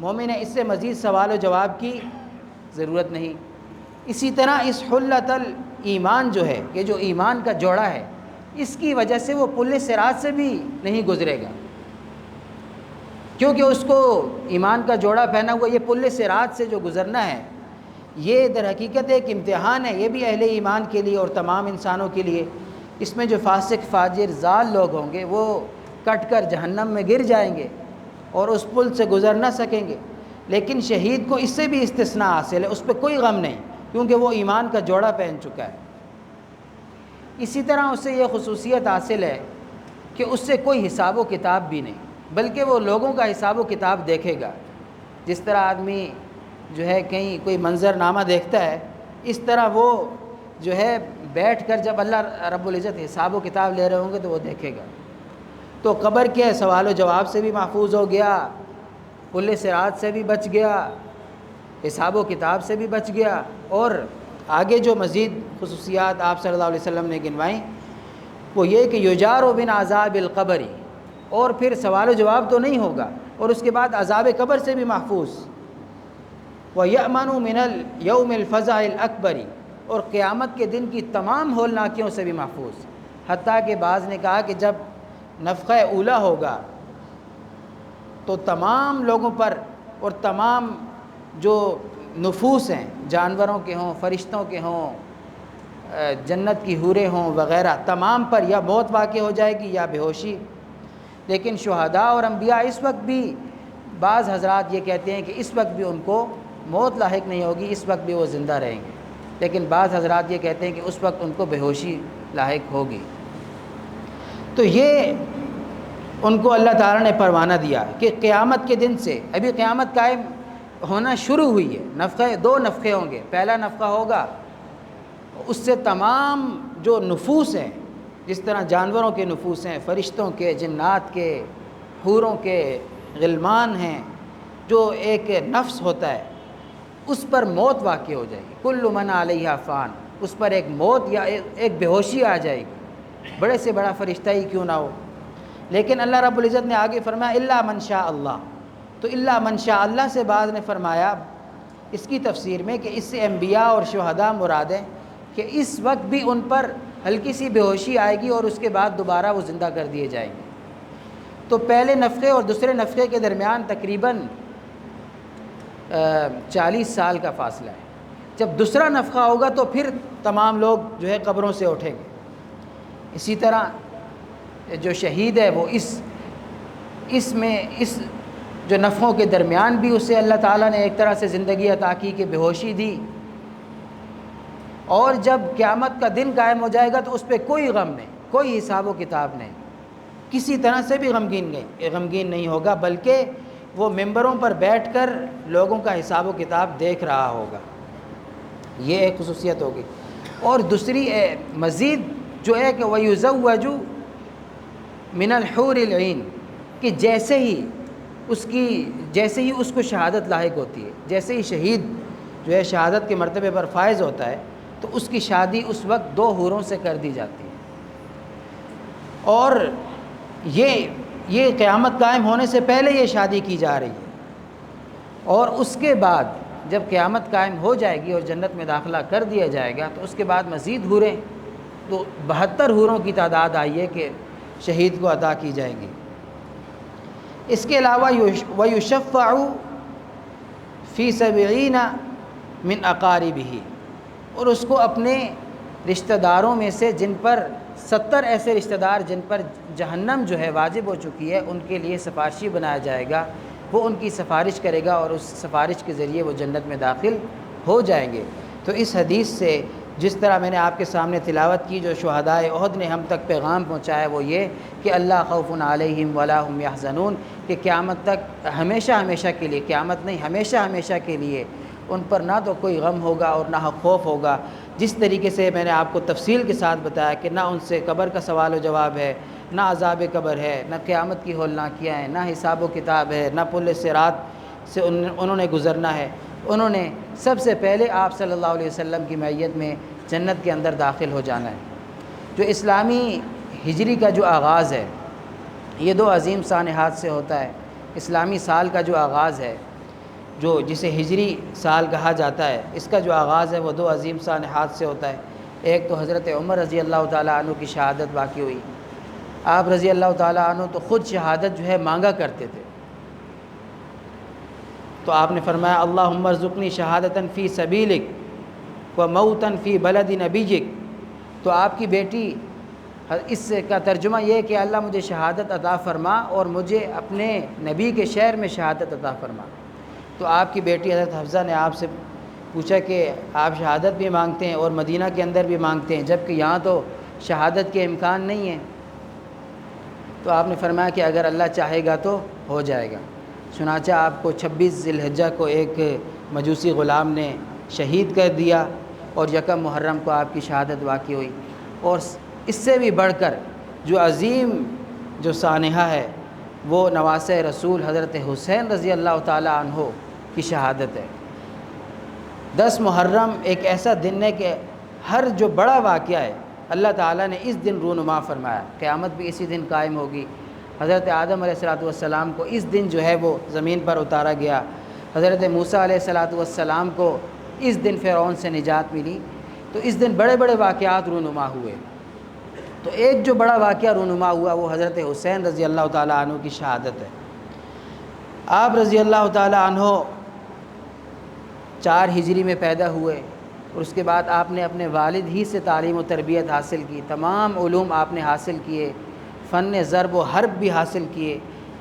مومن ہے، اس سے مزید سوال و جواب کی ضرورت نہیں۔ اسی طرح اس حلت الایمان جو ہے، یہ جو ایمان کا جوڑا ہے، اس کی وجہ سے وہ پل صراط سے بھی نہیں گزرے گا، کیونکہ اس کو ایمان کا جوڑا پہنا ہوا یہ پل صراط سے جو گزرنا ہے، یہ در حقیقت ایک امتحان ہے، یہ بھی اہل ایمان کے لیے اور تمام انسانوں کے لیے۔ اس میں جو فاسق فاجر ضال لوگ ہوں گے وہ کٹ کر جہنم میں گر جائیں گے اور اس پل سے گزر نہ سکیں گے، لیکن شہید کو اس سے بھی استثناء حاصل ہے، اس پہ کوئی غم نہیں، کیونکہ وہ ایمان کا جوڑا پہن چکا ہے۔ اسی طرح اس سے یہ خصوصیت حاصل ہے کہ اس سے کوئی حساب و کتاب بھی نہیں، بلکہ وہ لوگوں کا حساب و کتاب دیکھے گا۔ جس طرح آدمی جو ہے کہیں کوئی منظر نامہ دیکھتا ہے، اس طرح وہ جو ہے بیٹھ کر جب اللہ رب العزت حساب و کتاب لے رہے ہوں گے تو وہ دیکھے گا۔ تو قبر کے سوال و جواب سے بھی محفوظ ہو گیا، پل صراط سے بھی بچ گیا، حساب و کتاب سے بھی بچ گیا، اور آگے جو مزید خصوصیات آپ صلی اللہ علیہ وسلم نے گنوائیں وہ یہ کہ یجار بن عذاب القبر، اور پھر سوال و جواب تو نہیں ہوگا، اور اس کے بعد عذاب قبر سے بھی محفوظ، وَيَأْمَنُ مِنَ الْيَوْمِ الْفَزَعِ الْأَكْبَرِ، اور قیامت کے دن کی تمام ہولناکیوں سے بھی محفوظ۔ حتیٰ کہ بعض نے کہا کہ جب نفخہ اولا ہوگا تو تمام لوگوں پر اور تمام جو نفوس ہیں، جانوروں کے ہوں، فرشتوں کے ہوں، جنت کی حوریں ہوں وغیرہ، تمام پر یا موت واقع ہو جائے گی یا بے ہوشی۔ لیکن شہداء اور انبیاء اس وقت بھی، بعض حضرات یہ کہتے ہیں کہ اس وقت بھی ان کو موت لاحق نہیں ہوگی، اس وقت بھی وہ زندہ رہیں گے، لیکن بعض حضرات یہ کہتے ہیں کہ اس وقت ان کو بے ہوشی لاحق ہوگی۔ تو یہ ان کو اللہ تعالیٰ نے پروانہ دیا کہ قیامت کے دن سے، ابھی قیامت قائم ہونا شروع ہوئی ہے، دو نفخے ہوں گے، پہلا نفخہ ہوگا، اس سے تمام جو نفوس ہیں، جس طرح جانوروں کے نفوس ہیں، فرشتوں کے، جنات کے، حوروں کے، غلمان ہیں، جو ایک نفس ہوتا ہے اس پر موت واقع ہو جائے گی، کل من علیہا فان، اس پر ایک موت یا ایک بے ہوشی آ جائے گی، بڑے سے بڑا فرشتہ ہی کیوں نہ ہو۔ لیکن اللہ رب العزت نے آگے فرمایا الا من شاء اللہ، تو الا من شاء اللہ سے بعض نے فرمایا اس کی تفسیر میں کہ اس سے انبیاء اور شہداء مراد ہیں، کہ اس وقت بھی ان پر ہلکی سی بے ہوشی آئے گی اور اس کے بعد دوبارہ وہ زندہ کر دیے جائیں گے۔ تو پہلے نفخے اور دوسرے نفخے کے درمیان تقریباً 40 سال کا فاصلہ ہے۔ جب دوسرا نفخہ ہوگا تو پھر تمام لوگ جو ہے قبروں سے اٹھیں گے۔ اسی طرح جو شہید ہے وہ اس جو نفخوں کے درمیان بھی اسے اللہ تعالیٰ نے ایک طرح سے زندگی عطا کی کہ بے ہوشی دی، اور جب قیامت کا دن قائم ہو جائے گا تو اس پہ کوئی غم نہیں، کوئی حساب و کتاب نہیں، کسی طرح سے بھی غمگین نہیں ہوگا، بلکہ وہ ممبروں پر بیٹھ کر لوگوں کا حساب و کتاب دیکھ رہا ہوگا۔ یہ ایک خصوصیت ہوگی۔ اور دوسری مزید جو ہے کہ وَيُزَوَّجُ مِنَ الْحُورِ الْعِينِ، کہ جیسے ہی اس کو شہادت لاحق ہوتی ہے، جیسے ہی شہید جو ہے شہادت کے مرتبے پر فائز ہوتا ہے تو اس کی شادی اس وقت 2 حوروں سے کر دی جاتی ہے۔ اور یہ قیامت قائم ہونے سے پہلے یہ شادی کی جا رہی ہے، اور اس کے بعد جب قیامت قائم ہو جائے گی اور جنت میں داخلہ کر دیا جائے گا تو اس کے بعد مزید حوریں، تو 72 حوروں کی تعداد آئی ہے کہ شہید کو عطا کی جائیں گی۔ اس کے علاوہ وَيُشَفَّعُ فِي 70 مِنْ أَقَارِبِهِ، اور اس کو اپنے رشتہ داروں میں سے جن پر 70 ایسے رشتہ دار جن پر جہنم جو ہے واجب ہو چکی ہے، ان کے لیے سفارشی بنایا جائے گا، وہ ان کی سفارش کرے گا اور اس سفارش کے ذریعے وہ جنت میں داخل ہو جائیں گے۔ تو اس حدیث سے جس طرح میں نے آپ کے سامنے تلاوت کی، جو شہدائے احد نے ہم تک پیغام پہنچایا وہ یہ کہ اللہ خوف علیہم ولا هم یحزنون، کہ قیامت تک ہمیشہ کے لیے، قیامت نہیں ہمیشہ کے لیے ان پر نہ تو کوئی غم ہوگا اور نہ خوف ہوگا. جس طریقے سے میں نے آپ کو تفصیل کے ساتھ بتایا کہ نہ ان سے قبر کا سوال و جواب ہے، نہ عذاب قبر ہے، نہ قیامت کی ہولناکیاں ہیں، نہ حساب و کتاب ہے، نہ پل صراط سے انہوں نے گزرنا ہے. انہوں نے سب سے پہلے آپ صلی اللہ علیہ وسلم کی معیت میں جنت کے اندر داخل ہو جانا ہے. جو اسلامی ہجری کا جو آغاز ہے یہ دو عظیم سانحات سے ہوتا ہے. اسلامی سال کا جو آغاز ہے، جو جسے ہجری سال کہا جاتا ہے، اس کا جو آغاز ہے وہ دو عظیم سانحات سے ہوتا ہے. ایک تو حضرت عمر رضی اللہ تعالیٰ عنہ کی شہادت واقع ہوئی. آپ رضی اللہ تعالیٰ عنہ تو خود شہادت جو ہے مانگا کرتے تھے. تو آپ نے فرمایا اللہم ارزقنی شہادتاً فی سبیلک و موتاً فی بلد نبیک. تو آپ کی بیٹی، اس کا ترجمہ یہ ہے کہ اللہ مجھے شہادت عطا فرما اور مجھے اپنے نبی کے شہر میں شہادت عطا فرما. تو آپ کی بیٹی حضرت حفصہ نے آپ سے پوچھا کہ آپ شہادت بھی مانگتے ہیں اور مدینہ کے اندر بھی مانگتے ہیں، جبکہ یہاں تو شہادت کے امکان نہیں ہے. تو آپ نے فرمایا کہ اگر اللہ چاہے گا تو ہو جائے گا. چنانچہ آپ کو 26 ذی الحجہ کو ایک مجوسی غلام نے شہید کر دیا اور 1 محرم کو آپ کی شہادت واقع ہوئی. اور اس سے بھی بڑھ کر جو عظیم جو سانحہ ہے وہ نواسہ رسول حضرت حسین رضی اللہ تعالیٰ عنہ کی شہادت ہے. 10 محرم ایک ایسا دن ہے کہ ہر جو بڑا واقعہ ہے اللہ تعالیٰ نے اس دن رونما فرمایا. قیامت بھی اسی دن قائم ہوگی. حضرت آدم علیہ السلام کو اس دن جو ہے وہ زمین پر اتارا گیا. حضرت موسیٰ علیہ السلام کو اس دن فرعون سے نجات ملی. تو اس دن بڑے بڑے واقعات رونما ہوئے. تو ایک جو بڑا واقعہ رونما ہوا وہ حضرت حسین رضی اللہ تعالیٰ عنہ کی شہادت ہے. آپ رضی اللہ تعالیٰ عنہ 4 ہجری میں پیدا ہوئے اور اس کے بعد آپ نے اپنے والد ہی سے تعلیم و تربیت حاصل کی. تمام علوم آپ نے حاصل کیے، فن ضرب و حرب بھی حاصل کیے.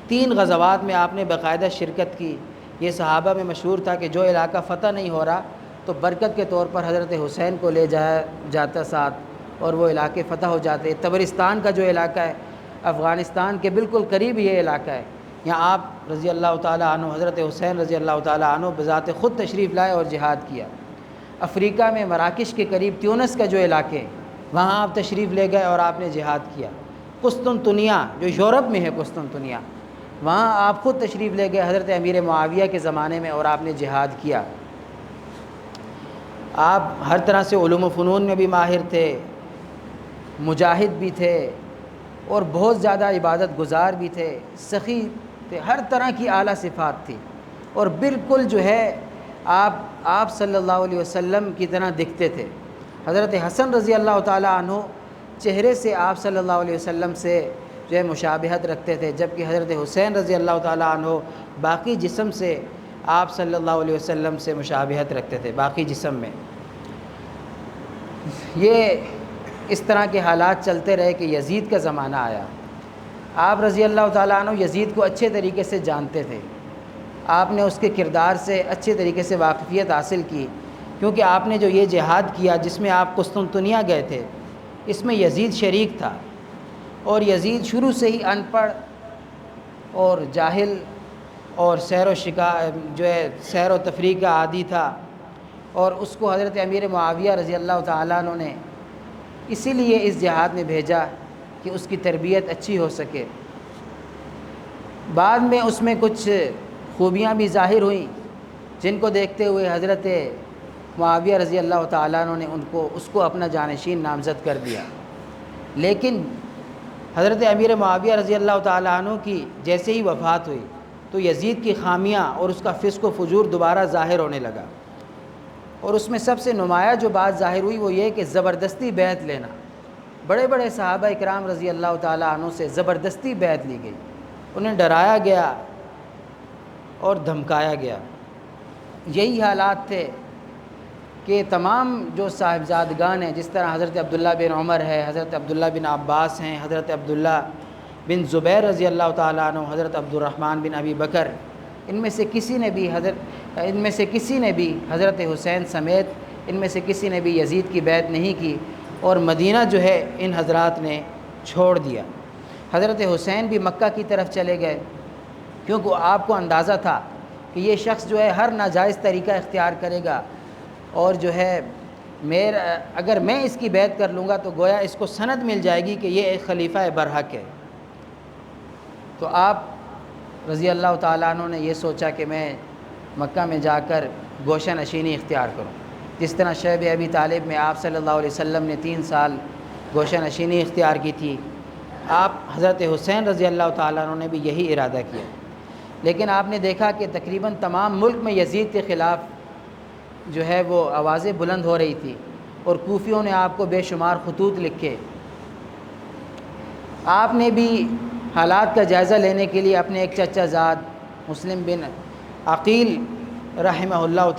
3 غزوات میں آپ نے باقاعدہ شرکت کی. یہ صحابہ میں مشہور تھا کہ جو علاقہ فتح نہیں ہو رہا تو برکت کے طور پر حضرت حسین کو لے جایا جاتا ساتھ اور وہ علاقے فتح ہو جاتے. تبرستان کا جو علاقہ ہے افغانستان کے بالکل قریب یہ علاقہ ہے. یہاں آپ رضی اللہ تعالیٰ عنہ حضرت حسین رضی اللہ تعالیٰ عنہ بذات خود تشریف لائے اور جہاد کیا. افریقہ میں مراکش کے قریب تیونس کا جو علاقے ہے وہاں آپ تشریف لے گئے اور آپ نے جہاد کیا. قسطنطنیہ جو یورپ میں ہے قسطنطنیہ، وہاں آپ خود تشریف لے گئے حضرت امیر معاویہ کے زمانے میں اور آپ نے جہاد کیا. آپ ہر طرح سے علوم و فنون میں بھی ماہر تھے، مجاہد بھی تھے اور بہت زیادہ عبادت گزار بھی تھے، سخی تھے، ہر طرح کی اعلیٰ صفات تھی. اور بالکل جو ہے آپ صلی اللہ علیہ وسلم کی طرح دکھتے تھے. حضرت حسن رضی اللہ تعالیٰ عنہ چہرے سے آپ صلی اللہ علیہ وسلم سے جو ہے مشابہت رکھتے تھے، جبکہ حضرت حسین رضی اللہ تعالیٰ عنہ باقی جسم سے آپ صلی اللہ علیہ وسلم سے مشابہت رکھتے تھے باقی جسم میں. یہ اس طرح کے حالات چلتے رہے کہ یزید کا زمانہ آیا. آپ رضی اللہ تعالیٰ عنہ یزید کو اچھے طریقے سے جانتے تھے. آپ نے اس کے کردار سے اچھے طریقے سے واقفیت حاصل کی، کیونکہ آپ نے جو یہ جہاد کیا جس میں آپ قسطنطنیہ گئے تھے اس میں یزید شریک تھا. اور یزید شروع سے ہی ان پڑھ اور جاہل اور سیر و تفریح کا عادی تھا. اور اس کو حضرت امیر معاویہ رضی اللہ تعالیٰ عنہ نے اسی لیے اس جہاد میں بھیجا کہ اس کی تربیت اچھی ہو سکے. بعد میں اس میں کچھ خوبیاں بھی ظاہر ہوئیں جن کو دیکھتے ہوئے حضرت معاویہ رضی اللہ تعالیٰ عنہ نے اس کو اپنا جانشین نامزد کر دیا. لیکن حضرت امیر معاویہ رضی اللہ تعالیٰ عنہ کی جیسے ہی وفات ہوئی تو یزید کی خامیاں اور اس کا فسق و فجور دوبارہ ظاہر ہونے لگا. اور اس میں سب سے نمایاں جو بات ظاہر ہوئی وہ یہ کہ زبردستی بیعت لینا. بڑے بڑے صحابہ اکرام رضی اللہ تعالیٰ عنہ سے زبردستی بیعت لی گئی. انہیں ڈرایا گیا اور دھمکایا گیا. یہی حالات تھے کہ تمام جو صاحبزادگان ہیں، جس طرح حضرت عبداللہ بن عمر ہے، حضرت عبداللہ بن عباس ہیں، حضرت عبداللہ بن زبیر رضی اللہ تعالیٰ عنہ، حضرت عبد الرحمن بن ابی بکر، ان میں سے کسی نے بھی حضرت حسین سمیت ان میں سے کسی نے بھی یزید کی بیعت نہیں کی اور مدینہ جو ہے ان حضرات نے چھوڑ دیا. حضرت حسین بھی مکہ کی طرف چلے گئے کیونکہ آپ کو اندازہ تھا کہ یہ شخص جو ہے ہر ناجائز طریقہ اختیار کرے گا اور جو ہے اگر میں اس کی بیعت کر لوں گا تو گویا اس کو سند مل جائے گی کہ یہ ایک خلیفہ برحق ہے۔ تو آپ رضی اللہ تعالیٰ عنہ نے یہ سوچا کہ میں مکہ میں جا کر گوشہ نشینی اختیار کروں، جس طرح شیب ابی طالب میں آپ صلی اللہ علیہ وسلم نے 3 سال گوشہ نشینی اختیار کی تھی، آپ حضرت حسین رضی اللہ تعالیٰ عنہ نے بھی یہی ارادہ کیا۔ لیکن آپ نے دیکھا کہ تقریباً تمام ملک میں یزید کے خلاف جو ہے وہ آوازیں بلند ہو رہی تھی، اور کوفیوں نے آپ کو بے شمار خطوط لکھے۔ آپ نے بھی حالات کا جائزہ لینے کے لیے اپنے ایک چچا زاد مسلم بن عقیل رحمہ اللہ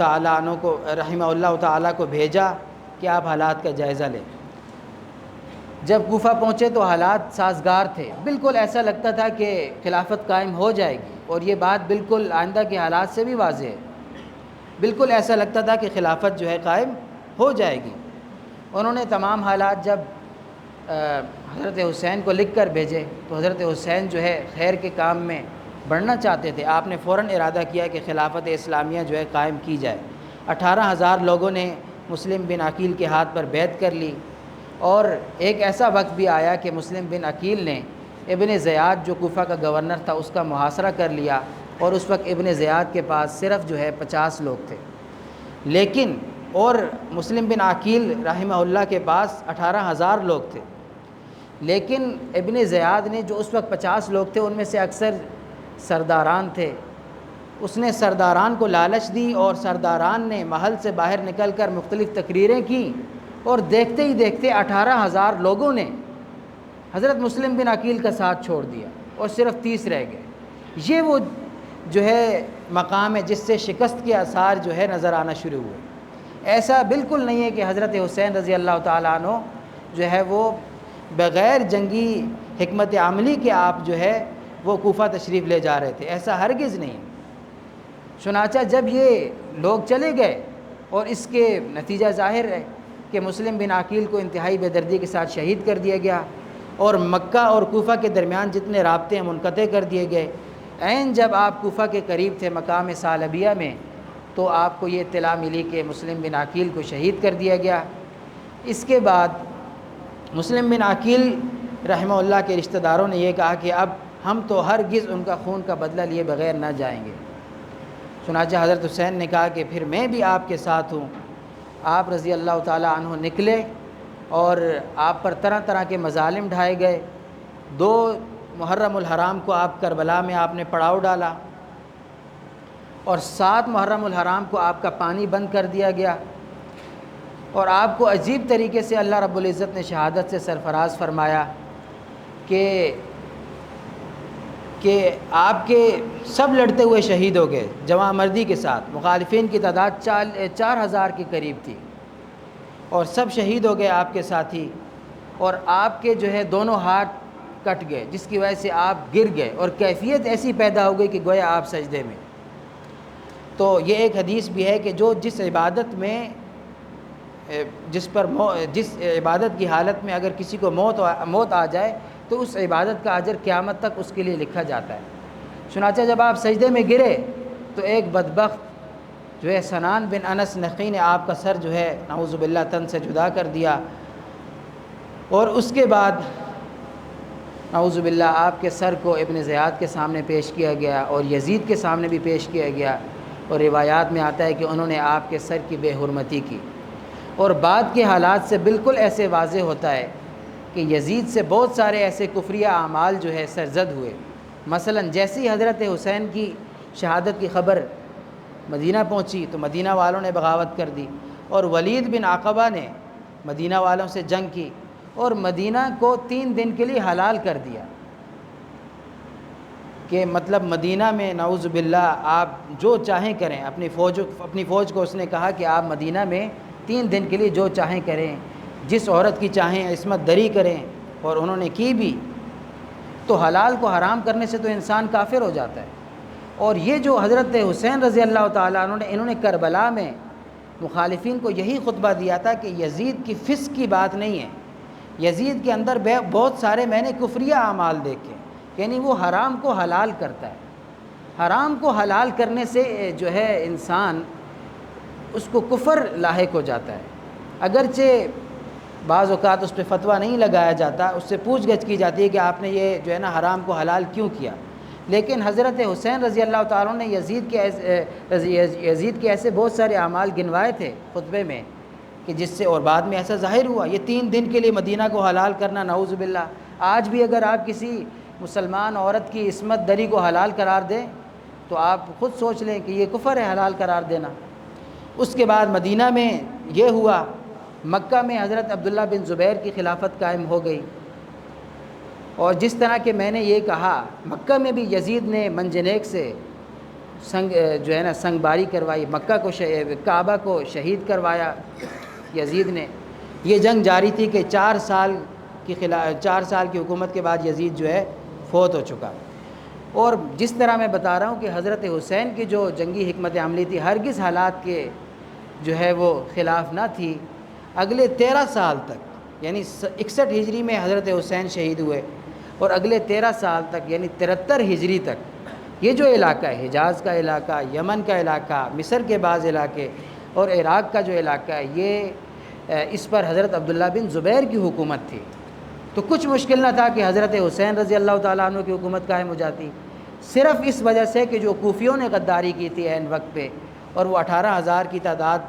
تعالیٰ کو بھیجا کہ آپ حالات کا جائزہ لیں۔ جب کوفہ پہنچے تو حالات سازگار تھے، بالکل ایسا لگتا تھا کہ خلافت قائم ہو جائے گی، اور یہ بات بالکل آئندہ کے حالات سے بھی واضح ہے، بالکل ایسا لگتا تھا کہ خلافت جو ہے قائم ہو جائے گی۔ انہوں نے تمام حالات جب حضرت حسین کو لکھ کر بھیجے تو حضرت حسین جو ہے خیر کے کام میں بڑھنا چاہتے تھے۔ آپ نے فوراً ارادہ کیا کہ خلافت اسلامیہ جو ہے قائم کی جائے۔ 18,000 لوگوں نے مسلم بن عقیل کے ہاتھ پر بیعت کر لی، اور ایک ایسا وقت بھی آیا کہ مسلم بن عقیل نے ابن زیاد جو کوفہ کا گورنر تھا اس کا محاصرہ کر لیا، اور اس وقت ابن زیاد کے پاس صرف جو ہے 50 لوگ تھے، لیکن اور مسلم بن عقیل رحمہ اللہ کے پاس 18,000 لوگ تھے، لیکن ابن زیاد نے جو اس وقت 50 لوگ تھے ان میں سے اکثر سرداران تھے، اس نے سرداران کو لالچ دی، اور سرداران نے محل سے باہر نکل کر مختلف تقریریں کی، اور دیکھتے ہی دیکھتے 18,000 لوگوں نے حضرت مسلم بن عقیل کا ساتھ چھوڑ دیا، اور صرف 30 رہ گئے۔ یہ وہ جو ہے مقام ہے جس سے شکست کے آثار جو ہے نظر آنا شروع ہوئے۔ ایسا بالکل نہیں ہے کہ حضرت حسین رضی اللہ تعالیٰ عنہ جو ہے وہ بغیر جنگی حکمت عملی کے آپ جو ہے وہ کوفہ تشریف لے جا رہے تھے، ایسا ہرگز نہیں۔ چنانچہ جب یہ لوگ چلے گئے، اور اس کے نتیجہ ظاہر ہے کہ مسلم بن عقیل کو انتہائی بے دردی کے ساتھ شہید کر دیا گیا، اور مکہ اور کوفہ کے درمیان جتنے رابطے ہیں منقطع کر دیے گئے۔ عین جب آپ کوفہ کے قریب تھے مقام ثعلبیہ میں، تو آپ کو یہ اطلاع ملی کہ مسلم بن عقیل کو شہید کر دیا گیا۔ اس کے بعد مسلم بن عقیل رحمہ اللہ کے رشتہ داروں نے یہ کہا کہ اب ہم تو ہرگز ان کا خون کا بدلہ لیے بغیر نہ جائیں گے۔ چنانچہ حضرت حسین نے کہا کہ پھر میں بھی آپ کے ساتھ ہوں۔ آپ رضی اللہ تعالیٰ عنہ نکلے، اور آپ پر طرح طرح کے مظالم ڈھائے گئے۔ 2 محرم الحرام کو آپ کربلا میں آپ نے پڑاؤ ڈالا، اور 7 محرم الحرام کو آپ کا پانی بند کر دیا گیا، اور آپ کو عجیب طریقے سے اللہ رب العزت نے شہادت سے سرفراز فرمایا کہ آپ کے سب لڑتے ہوئے شہید ہو گئے جواں مردی کے ساتھ۔ مخالفین کی تعداد 4,000 کے قریب تھی، اور سب شہید ہو گئے آپ کے ساتھی، اور آپ کے جو ہے دونوں ہاتھ کٹ گئے، جس کی وجہ سے آپ گر گئے، اور کیفیت ایسی پیدا ہو گئی کہ گویا آپ سجدے میں۔ تو یہ ایک حدیث بھی ہے کہ جس عبادت میں جس عبادت کی حالت میں اگر کسی کو موت آ جائے تو اس عبادت کا اجر قیامت تک اس کے لیے لکھا جاتا ہے۔ چنانچہ جب آپ سجدے میں گرے تو ایک بدبخت جو ہے سنان بن انس نقی نے آپ کا سر جو ہے نعوذ باللہ تن سے جدا کر دیا، اور اس کے بعد نعوذ باللہ آپ کے سر کو ابن زیاد کے سامنے پیش کیا گیا، اور یزید کے سامنے بھی پیش کیا گیا، اور روایات میں آتا ہے کہ انہوں نے آپ کے سر کی بے حرمتی کی۔ اور بعد کے حالات سے بالکل ایسے واضح ہوتا ہے کہ یزید سے بہت سارے ایسے کفریہ اعمال جو ہے سرزد ہوئے۔ مثلا جیسی حضرت حسین کی شہادت کی خبر مدینہ پہنچی تو مدینہ والوں نے بغاوت کر دی، اور ولید بن عقبہ نے مدینہ والوں سے جنگ کی، اور مدینہ کو 3 دن کے لیے حلال کر دیا، کہ مطلب مدینہ میں نعوذ باللہ آپ جو چاہیں کریں۔ اپنی فوج کو اس نے کہا کہ آپ مدینہ میں 3 دن کے لیے جو چاہیں کریں، جس عورت کی چاہیں عصمت دری کریں، اور انہوں نے کی بھی۔ تو حلال کو حرام کرنے سے تو انسان کافر ہو جاتا ہے۔ اور یہ جو حضرت حسین رضی اللہ تعالیٰ عنہ نے انہوں نے کربلا میں مخالفین کو یہی خطبہ دیا تھا کہ یزید کی فسق کی بات نہیں ہے، یزید کے اندر بہت سارے میں نے کفریہ اعمال دیکھے، یعنی وہ حرام کو حلال کرتا ہے۔ حرام کو حلال کرنے سے جو ہے انسان اس کو کفر لاحق ہو جاتا ہے، اگرچہ بعض اوقات اس پہ فتویٰ نہیں لگایا جاتا، اس سے پوچھ گچھ کی جاتی ہے کہ آپ نے یہ جو ہے نا حرام کو حلال کیوں کیا، لیکن حضرت حسین رضی اللہ تعالیٰ نے یزید کے ایسے بہت سارے اعمال گنوائے تھے خطبے میں کہ جس سے اور بعد میں ایسا ظاہر ہوا، یہ 3 دن کے لیے مدینہ کو حلال کرنا، نعوذ باللہ۔ آج بھی اگر آپ کسی مسلمان عورت کی عصمت دری کو حلال قرار دیں تو آپ خود سوچ لیں کہ یہ کفر ہے حلال قرار دینا۔ اس کے بعد مدینہ میں یہ ہوا، مکہ میں حضرت عبداللہ بن زبیر کی خلافت قائم ہو گئی، اور جس طرح کہ میں نے یہ کہا مکہ میں بھی یزید نے منجنیق سے سنگ باری کروائی، مکہ کو کعبہ کو شہید کروایا یزید نے۔ یہ جنگ جاری تھی کہ 4 سال کی حکومت کے بعد یزید جو ہے فوت ہو چکا۔ اور جس طرح میں بتا رہا ہوں کہ حضرت حسین کی جو جنگی حکمت عملی تھی ہرگز حالات کے جو ہے وہ خلاف نہ تھی۔ اگلے 13 سال تک، یعنی 61 ہجری میں حضرت حسین شہید ہوئے، اور اگلے 13 سال تک یعنی 73 ہجری تک یہ جو علاقہ ہے، حجاز کا علاقہ، یمن کا علاقہ، مصر کے بعض علاقے اور عراق کا جو علاقہ ہے، یہ اس پر حضرت عبداللہ بن زبیر کی حکومت تھی۔ تو کچھ مشکل نہ تھا کہ حضرت حسین رضی اللہ تعالیٰ عنہ کی حکومت قائم ہو جاتی، صرف اس وجہ سے کہ جو کوفیوں نے غداری کی تھی عین وقت پہ، اور وہ 18,000 کی تعداد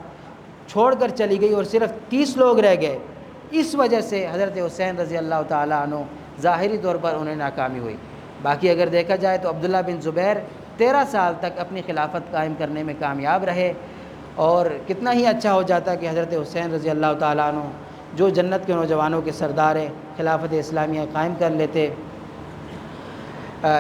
چھوڑ کر چلی گئی اور صرف 30 لوگ رہ گئے، اس وجہ سے حضرت حسین رضی اللہ تعالیٰ عنہ ظاہری طور پر انہیں ناکامی ہوئی۔ باقی اگر دیکھا جائے تو عبداللہ بن زبیر 13 سال تک اپنی خلافت قائم کرنے میں کامیاب رہے، اور کتنا ہی اچھا ہو جاتا کہ حضرت حسین رضی اللہ تعالیٰ عنہ جو جنت کے نوجوانوں کے سردار ہیں خلافت اسلامیہ قائم کر لیتے۔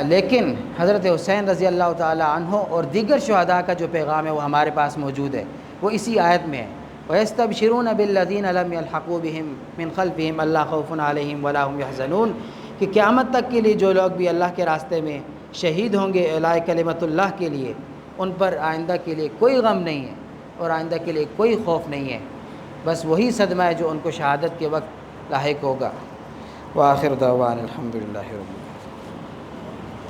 لیکن حضرت حسین رضی اللہ تعالیٰ عنہ اور دیگر شہداء کا جو پیغام ہے وہ ہمارے پاس موجود ہے، وہ اسی آیت میں ہے، وَيَسْتَبْشِرُونَ بِالَّذِينَ لَمْ يَلْحَقُوا بِهِمْ مِنْ خَلْفِهِمْ أَلَّا خَوْفٌ عَلَيْهِمْ وَلَا هُمْ يَحْزَنُونَ کہ قیامت تک کے لیے جو لوگ بھی اللہ کے راستے میں شہید ہوں گے اعلاء کلمت اللہ کے لیے، ان پر آئندہ کے لیے کوئی غم نہیں ہے اور آئندہ کے لیے کوئی خوف نہیں ہے، بس وہی صدمہ ہے جو ان کو شہادت کے وقت لاحق ہوگا۔ وآخر دعوانا الحمدللہ رب العالمین۔